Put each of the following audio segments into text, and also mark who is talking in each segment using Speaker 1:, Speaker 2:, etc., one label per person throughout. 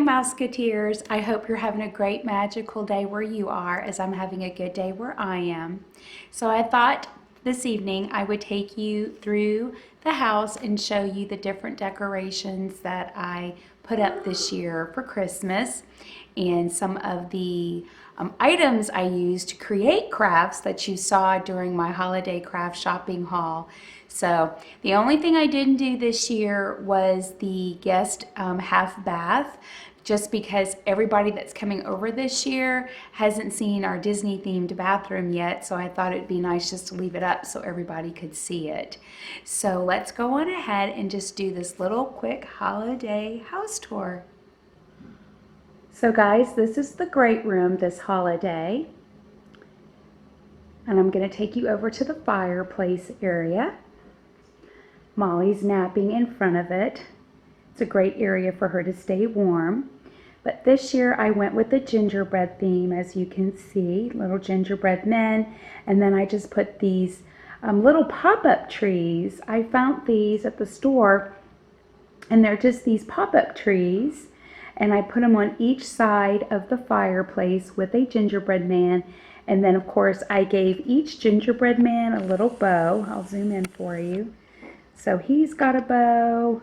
Speaker 1: Mouseketeers. I hope you're having a great magical day where you are, as I'm having a good day where I am. So I thought this evening I would take you through the house and show you the different decorations that I put up this year for Christmas and some of the items I used to create crafts that you saw during my holiday craft shopping haul. So the only thing I didn't do this year was the guest half bath, just because everybody that's coming over this year hasn't seen our Disney themed bathroom yet, so I thought it'd be nice just to leave it up so everybody could see it. So let's go on ahead and just do this little quick holiday house tour. So guys, this is the great room this holiday. And I'm going to take you over to the fireplace area. Molly's napping in front of it. It's a great area for her to stay warm. But this year I went with the gingerbread theme, as you can see, little gingerbread men. And then I just put these little pop-up trees. I found these at the store, and they're just these pop-up trees. And I put them on each side of the fireplace with a gingerbread man. And then of course I gave each gingerbread man a little bow. I'll zoom in for you. So he's got a bow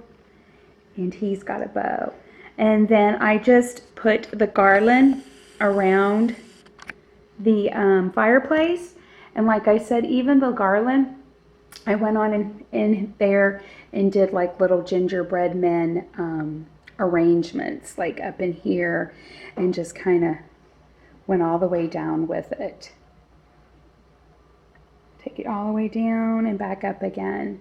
Speaker 1: and he's got a bow. And then I just put the garland around the fireplace. And like I said, even the garland, I went on in there and did like little gingerbread men arrangements, like up in here, and just kind of went all the way down with it. Take it all the way down and back up again.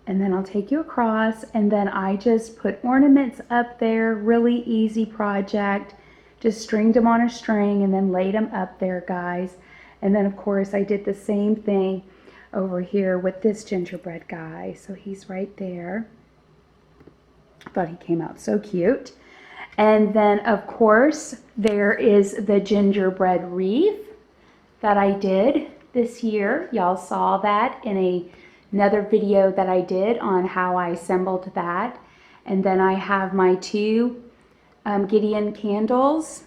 Speaker 1: And then I'll take you across, and then I just put ornaments up there. Really easy project. Just stringed them on a string and then laid them up there, guys. And then of course I did the same thing over here with this gingerbread guy. So he's right there. I thought he came out so cute. And then of course there is the gingerbread wreath that I did this year. Y'all saw that in another video that I did on how I assembled that. And then I have my two Gideon candles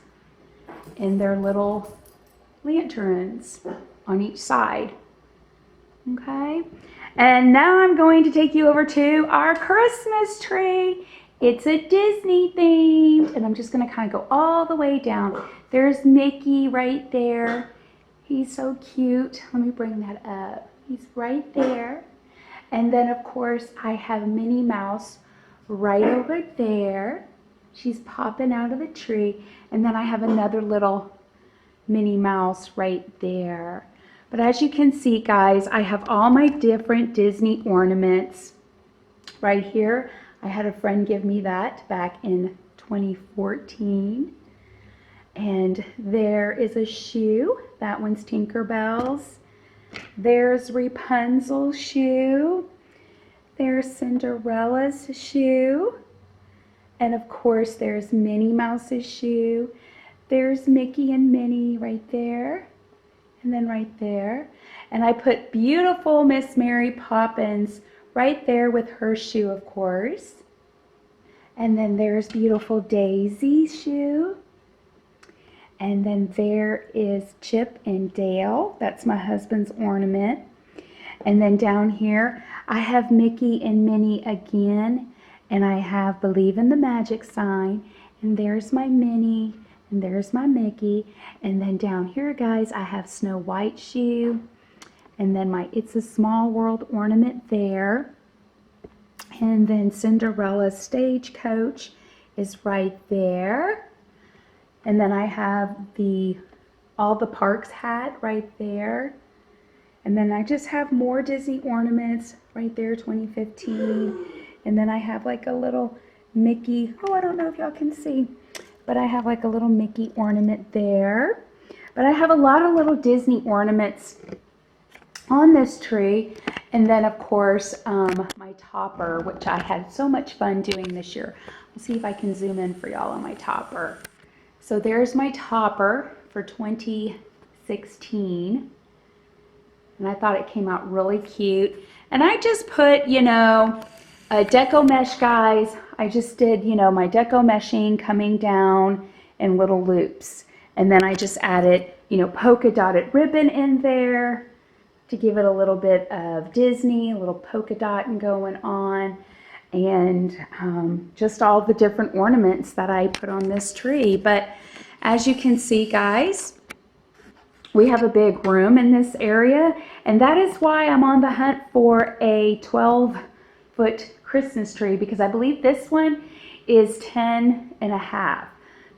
Speaker 1: and their little lanterns on each side. Okay, and now I'm going to take you over to our Christmas tree. It's a Disney themed, and I'm just going to kind of go all the way down. There's Mickey right there. He's so cute. Let me bring that up. He's right there. And then of course I have Minnie Mouse right over there. She's popping out of the tree. And then I have another little Minnie Mouse right there. But as you can see, guys, I have all my different Disney ornaments right here. I had a friend give me that back in 2014. And there is a shoe. That one's Tinkerbell's. There's Rapunzel's shoe. There's Cinderella's shoe. And of course, there's Minnie Mouse's shoe. There's Mickey and Minnie right there. And then right there. And I put beautiful Miss Mary Poppins right there with her shoe, of course. And then there's beautiful Daisy's shoe. And then there is Chip and Dale. That's my husband's ornament. And then down here, I have Mickey and Minnie again. And I have Believe in the Magic sign. And there's my Minnie. And there's my Mickey. And then down here, guys, I have Snow White shoe. And then my It's a Small World ornament there. And then Cinderella's stagecoach is right there. And then I have All the Parks hat right there. And then I just have more Disney ornaments right there, 2015. And then I have like a little Mickey. Oh, I don't know if y'all can see. But I have like a little Mickey ornament there. But I have a lot of little Disney ornaments on this tree. And then of course my topper, which I had so much fun doing this year. I'll see if I can zoom in for y'all on my topper. So there's my topper for 2016. And I thought it came out really cute. And I just put, you know, deco mesh, guys. I just did, you know, my deco meshing coming down in little loops. And then I just added, you know, polka dotted ribbon in there to give it a little bit of Disney, a little polka dotting going on. And just all the different ornaments that I put on this tree. But as you can see, guys, we have a big room in this area, and that is why I'm on the hunt for a 12-foot Christmas tree, because I believe this one is 10 and a half.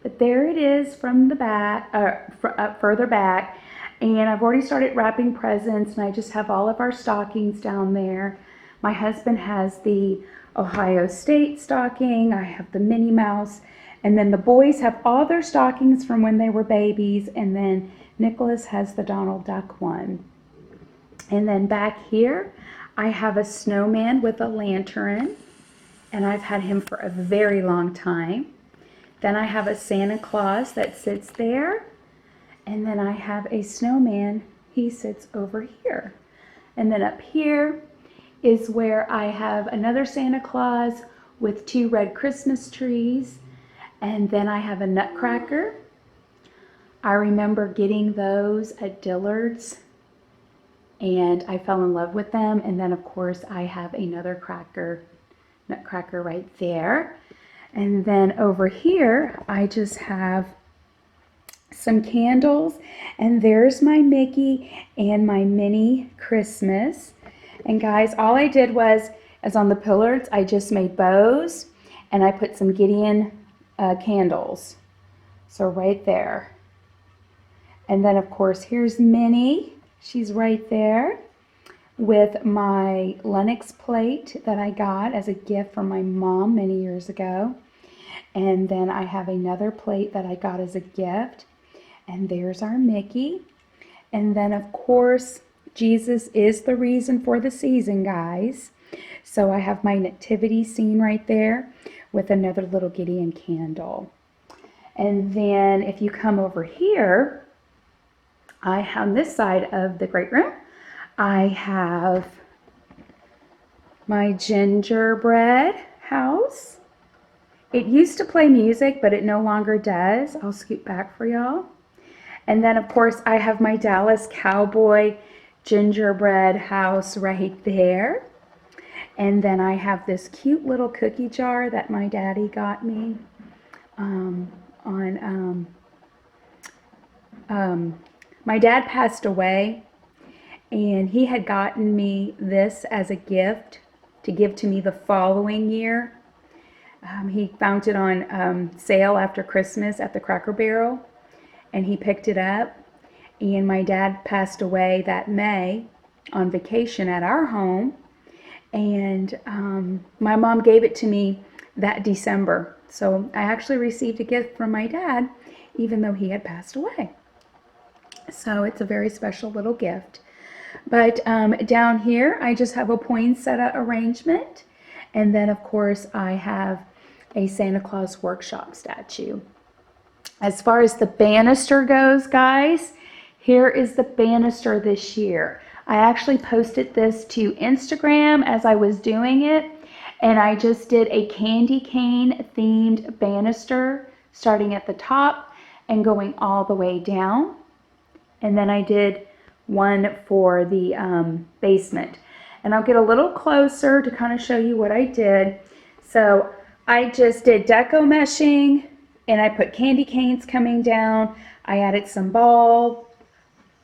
Speaker 1: But there it is from the back, up further back, and I've already started wrapping presents, and I just have all of our stockings down there. My husband has the Ohio State stocking, I have the Minnie Mouse, and then the boys have all their stockings from when they were babies, and then Nicholas has the Donald Duck one. And then back here, I have a snowman with a lantern, and I've had him for a very long time. Then I have a Santa Claus that sits there, and then I have a snowman, he sits over here. And then up here is where I have another Santa Claus with 2 red Christmas trees, and then I have a nutcracker. I remember getting those at Dillard's, and I fell in love with them. And then of course I have another nutcracker right there. And then over here I just have some candles, and there's my Mickey and my Minnie Christmas. And guys, all I did was, as on the pillars, I just made bows, and I put some Gideon candles. So right there. And then of course here's Minnie. She's right there with my Lennox plate that I got as a gift from my mom many years ago. And then I have another plate that I got as a gift. And there's our Mickey. And then of course Jesus is the reason for the season, guys. So I have my nativity scene right there with another little Gideon candle. And then if you come over here, on this side of the great room, I have my gingerbread house. It used to play music, but it no longer does. I'll scoot back for y'all. And then of course I have my Dallas Cowboy gingerbread house right there. And then I have this cute little cookie jar that my daddy got me my dad passed away, and he had gotten me this as a gift to give to me the following year. He found it on sale after Christmas at the Cracker Barrel, and he picked it up. And my dad passed away that May on vacation at our home, and my mom gave it to me that December. So I actually received a gift from my dad, even though he had passed away. So it's a very special little gift. But down here, I just have a poinsettia arrangement. And then, of course, I have a Santa Claus workshop statue. As far as the banister goes, guys, here is the banister this year. I actually posted this to Instagram as I was doing it. And I just did a candy cane themed banister starting at the top and going all the way down. And then I did one for the basement. And I'll get a little closer to kind of show you what I did. So I just did deco meshing, and I put candy canes coming down. I added some bows,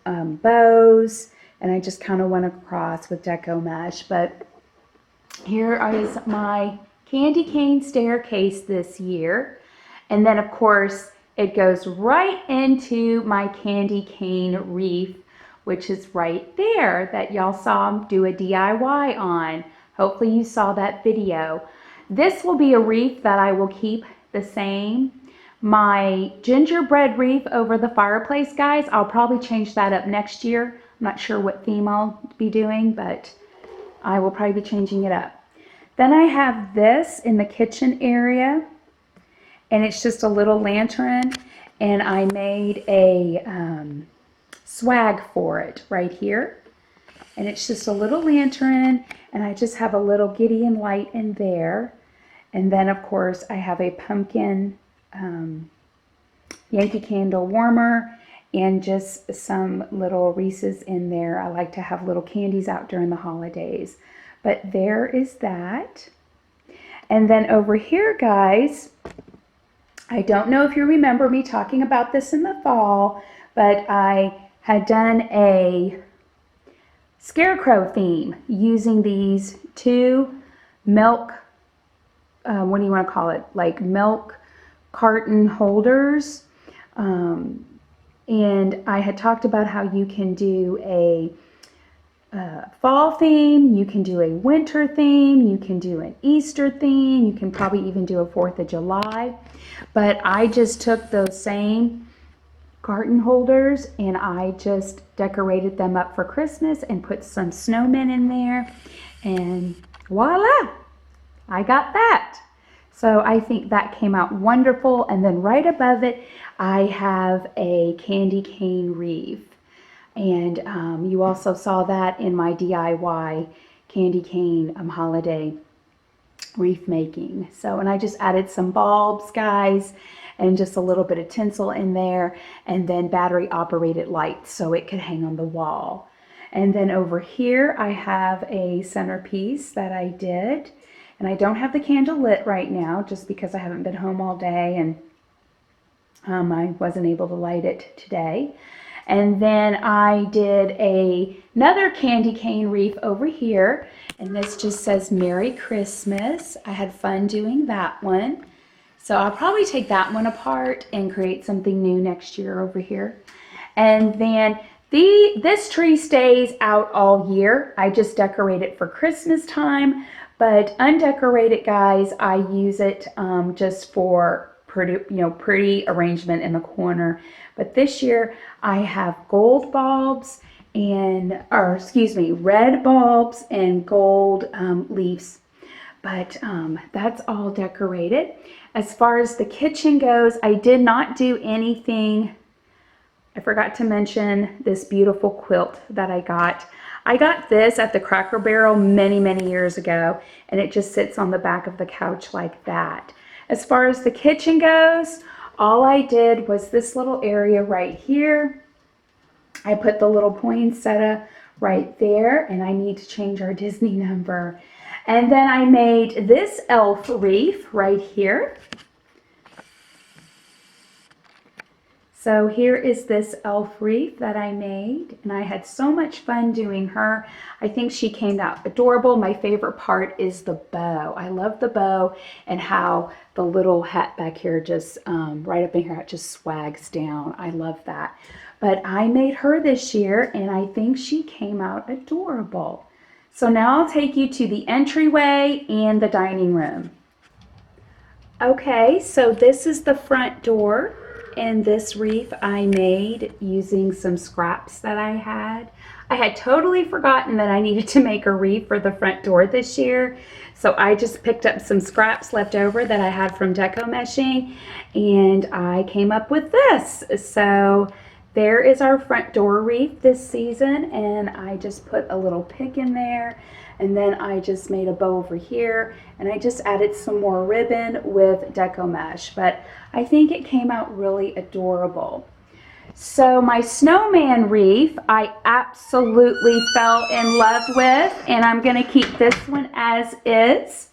Speaker 1: and I just kind of went across with deco mesh. But here is my candy cane staircase this year. And then of course it goes right into my candy cane wreath, which is right there that y'all saw do a DIY on. Hopefully you saw that video. This will be a wreath that I will keep the same. My gingerbread wreath over the fireplace, guys, I'll probably change that up next year. I'm not sure what theme I'll be doing, but I will probably be changing it up. Then I have this in the kitchen area, and it's just a little lantern, and I made a swag for it right here. And it's just a little lantern, and I just have a little Gideon light in there. And then, of course, I have a pumpkin Yankee Candle warmer and just some little Reese's in there. I like to have little candies out during the holidays. But there is that. And then over here, guys, I don't know if you remember me talking about this in the fall, but I had done a scarecrow theme using these two milk, what do you want to call it? Like milk carton holders. And I had talked about how you can do a fall theme, you can do a winter theme, you can do an Easter theme, you can probably even do a 4th of July. But I just took those same carton holders and I just decorated them up for Christmas and put some snowmen in there, and voila, I got that. So I think that came out wonderful. And then right above it, I have a candy cane wreath. And you also saw that in my DIY candy cane holiday wreath making. So, and I just added some bulbs, guys, and just a little bit of tinsel in there, and then battery operated lights so it could hang on the wall. And then over here, I have a centerpiece that I did. And I don't have the candle lit right now just because I haven't been home all day and I wasn't able to light it today. And then I did another candy cane wreath over here, and this just says Merry Christmas. I had fun doing that one. So I'll probably take that one apart and create something new next year over here. And then this tree stays out all year. I just decorate it for Christmas time. But undecorated, guys, I use it just for pretty arrangement in the corner. But this year I have red bulbs and gold leaves. But that's all decorated. As far as the kitchen goes, I did not do anything. I forgot to mention this beautiful quilt that I got. I got this at the Cracker Barrel many, many years ago, and it just sits on the back of the couch like that. As far as the kitchen goes, all I did was this little area right here. I put the little poinsettia right there, and I need to change our Disney number. And then I made this elf wreath right here. So here is this elf wreath that I made, and I had so much fun doing her. I think she came out adorable. My favorite part is the bow. I love the bow and how the little hat back here just, right up in here, it just swags down. I love that. But I made her this year, and I think she came out adorable. So now I'll take you to the entryway and the dining room. Okay, so this is the front door. And this wreath I made using some scraps that I had. I had totally forgotten that I needed to make a wreath for the front door this year. So I just picked up some scraps left over that I had from deco meshing, and I came up with this. So there is our front door wreath this season, and I just put a little pick in there. And then I just made a bow over here, and I just added some more ribbon with deco mesh, but I think it came out really adorable. So my snowman wreath, I absolutely fell in love with, and I'm gonna keep this one as is.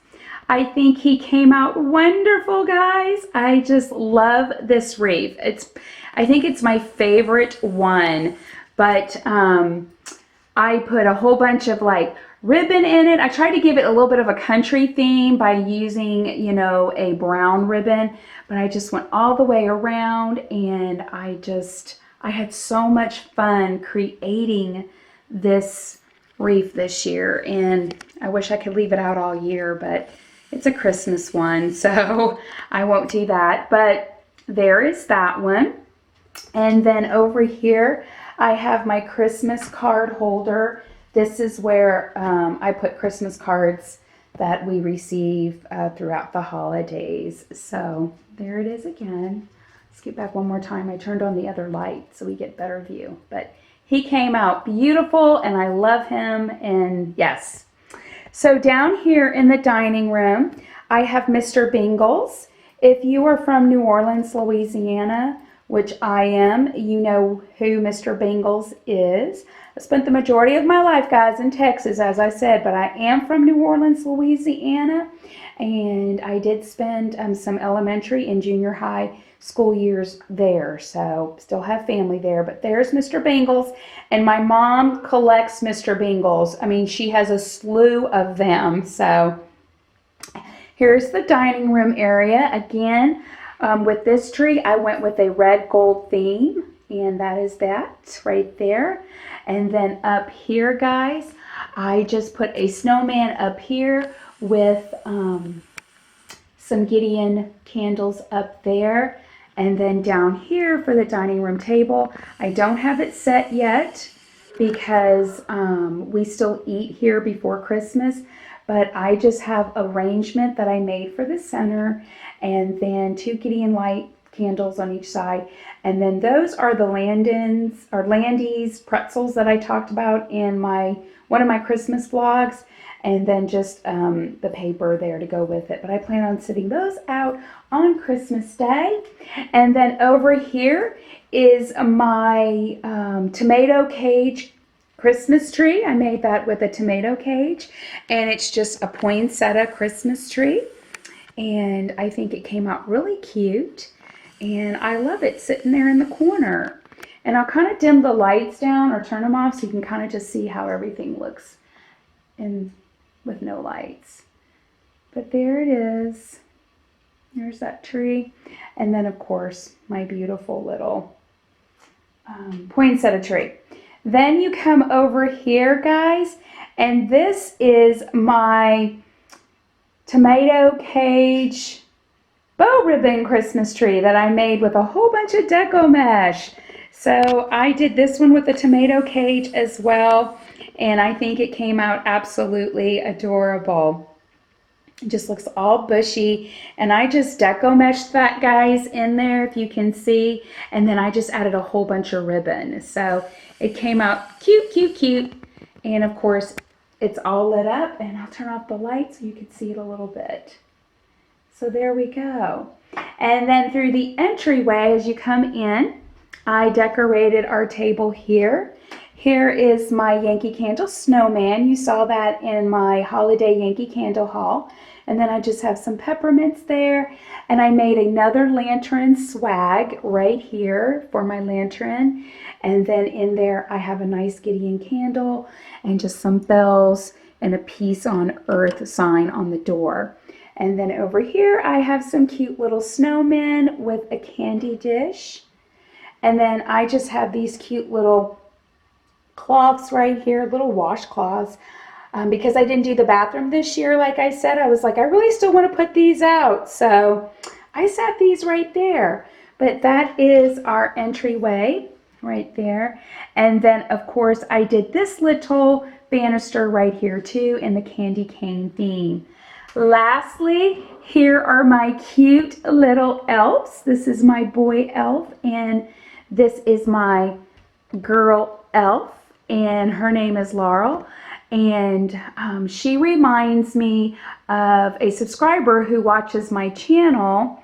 Speaker 1: I think he came out wonderful, guys. I just love this wreath. I think it's my favorite one, but I put a whole bunch of ribbon in it. I tried to give it a little bit of a country theme by using, a brown ribbon, but I just went all the way around, and I had so much fun creating this wreath this year, and I wish I could leave it out all year, but it's a Christmas one, so I won't do that. But there is that one. And then over here, I have my Christmas card holder. This is where I put Christmas cards that we receive throughout the holidays. So there it is again. Let's get back one more time. I turned on the other light so we get better view. But he came out beautiful, and I love him, and yes. So down here in the dining room, I have Mr. Bingles. If you are from New Orleans, Louisiana, which I am, you know who Mr. Bingles is. I spent the majority of my life, guys, in Texas, as I said, but I am from New Orleans, Louisiana, and I did spend some elementary and junior high school years there, so still have family there. But there's Mr. Bingles, and my mom collects Mr. Bingles. I mean, she has a slew of them. So here's the dining room area. Again, with this tree, I went with a red gold theme, and that is that right there. And then up here, guys, I just put a snowman up here with some Gideon candles up there. And then down here for the dining room table, I don't have it set yet because we still eat here before Christmas. But I just have arrangement that I made for the center, and then 2 Gideon light candles on each side. And then those are the Landy's pretzels that I talked about in one of my Christmas vlogs. And then just the paper there to go with it. But I plan on sitting those out on Christmas Day. And then over here is my tomato cage Christmas tree. I made that with a tomato cage. And it's just a poinsettia Christmas tree. And I think it came out really cute. And I love it sitting there in the corner. And I'll kind of dim the lights down or turn them off so you can kind of just see how everything looks with no lights. But there it is. There's that tree. And then, of course, my beautiful little poinsettia tree. Then you come over here, guys, and this is my tomato cage bow ribbon Christmas tree that I made with a whole bunch of deco mesh. So I did this one with the tomato cage as well, and I think it came out absolutely adorable. It just looks all bushy, and I just deco meshed that, guys, in there, if you can see, and then I just added a whole bunch of ribbon. So it came out cute, cute, cute, and of course it's all lit up, and I'll turn off the light so you can see it a little bit. So there we go. And then through the entryway, as you come in, I decorated our table here. Here is my Yankee Candle snowman. You saw that in my holiday Yankee Candle haul. And then I just have some peppermints there. And I made another lantern swag right here for my lantern. And then in there I have a nice Gideon candle and just some bells and a peace on earth sign on the door. And then over here I have some cute little snowmen with a candy dish. And then I just have these cute little cloths right here, little washcloths. Because I didn't do the bathroom this year, like I said, I was like, I really still want to put these out. So I set these right there. But that is our entryway right there. And then, of course, I did this little banister right here too in the candy cane theme. Lastly, here are my cute little elves. This is my boy elf, and this is my girl elf, and her name is Laurel. And she reminds me of a subscriber who watches my channel.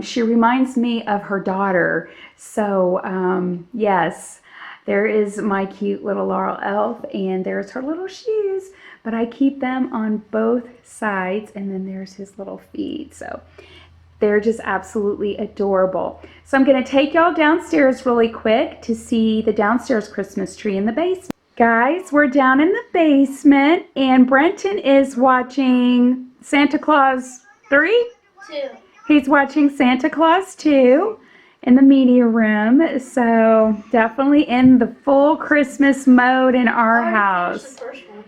Speaker 1: She reminds me of her daughter. So yes, there is my cute little Laurel elf, and there's her little shoes. But I keep them on both sides, and then there's his little feet. So they're just absolutely adorable. So I'm going to take y'all downstairs really quick to see the downstairs Christmas tree in the basement. Guys, we're down in the basement, and Brenton is watching Santa Claus 3?
Speaker 2: 2.
Speaker 1: He's watching Santa Claus 2 in the media room. So definitely in the full Christmas mode in our house.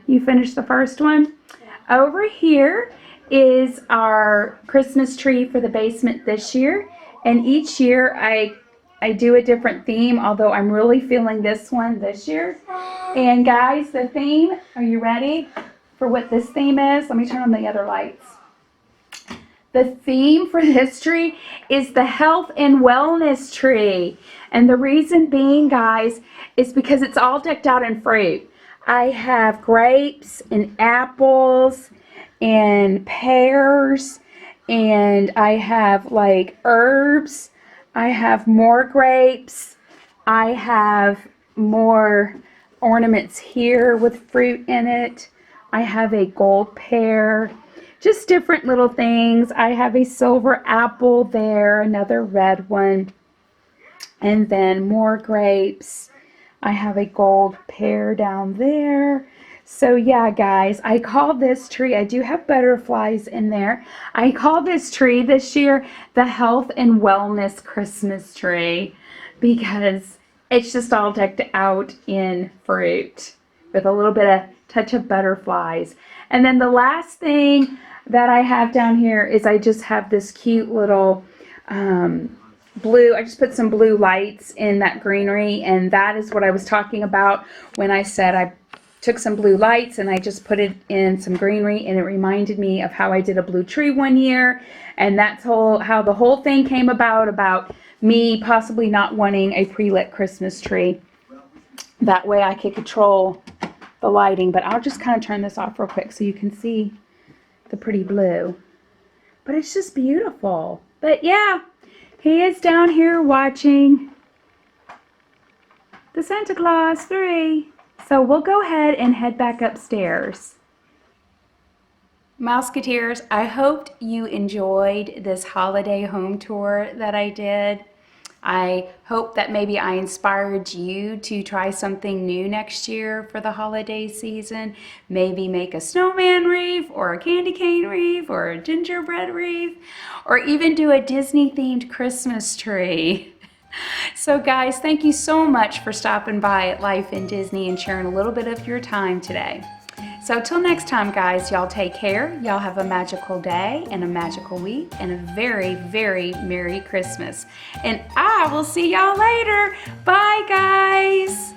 Speaker 1: You finished the first one? Yeah. Over here is our Christmas tree for the basement this year. And each year I do a different theme, although I'm really feeling this one this year. And guys, the theme, are you ready for what this theme is? Let me turn on the other lights. The theme for this tree is the health and wellness tree. And the reason being, guys, is because it's all decked out in fruit. I have grapes and apples and pears, and I have like herbs. I have more grapes. I have more ornaments here with fruit in it. I have a gold pear, just different little things. I have a silver apple there, another red one, and then more grapes. I have a gold pear down there. So yeah, guys, I call this tree, I do have butterflies in there. I call this tree this year the Health and Wellness Christmas tree because it's just all decked out in fruit with a little bit of touch of butterflies. And then the last thing that I have down here is I just have this cute little blue. I just put some blue lights in that greenery, and that is what I was talking about when I said I took some blue lights and I just put it in some greenery, and it reminded me of how I did a blue tree one year, and that's how the whole thing came about me possibly not wanting a pre-lit Christmas tree. That way I could control the lighting, but I'll just kind of turn this off real quick so you can see the pretty blue. But it's just beautiful. But yeah, he is down here watching the Santa Claus 3. So we'll go ahead and head back upstairs. Mouseketeers, I hoped you enjoyed this holiday home tour that I did. I hope that maybe I inspired you to try something new next year for the holiday season. Maybe make a snowman wreath or a candy cane wreath or a gingerbread wreath, or even do a Disney themed Christmas tree. So guys, thank you so much for stopping by at Life in Disney and sharing a little bit of your time today. So till next time, guys, y'all take care. Y'all have a magical day and a magical week and a very, very Merry Christmas. And I will see y'all later. Bye, guys.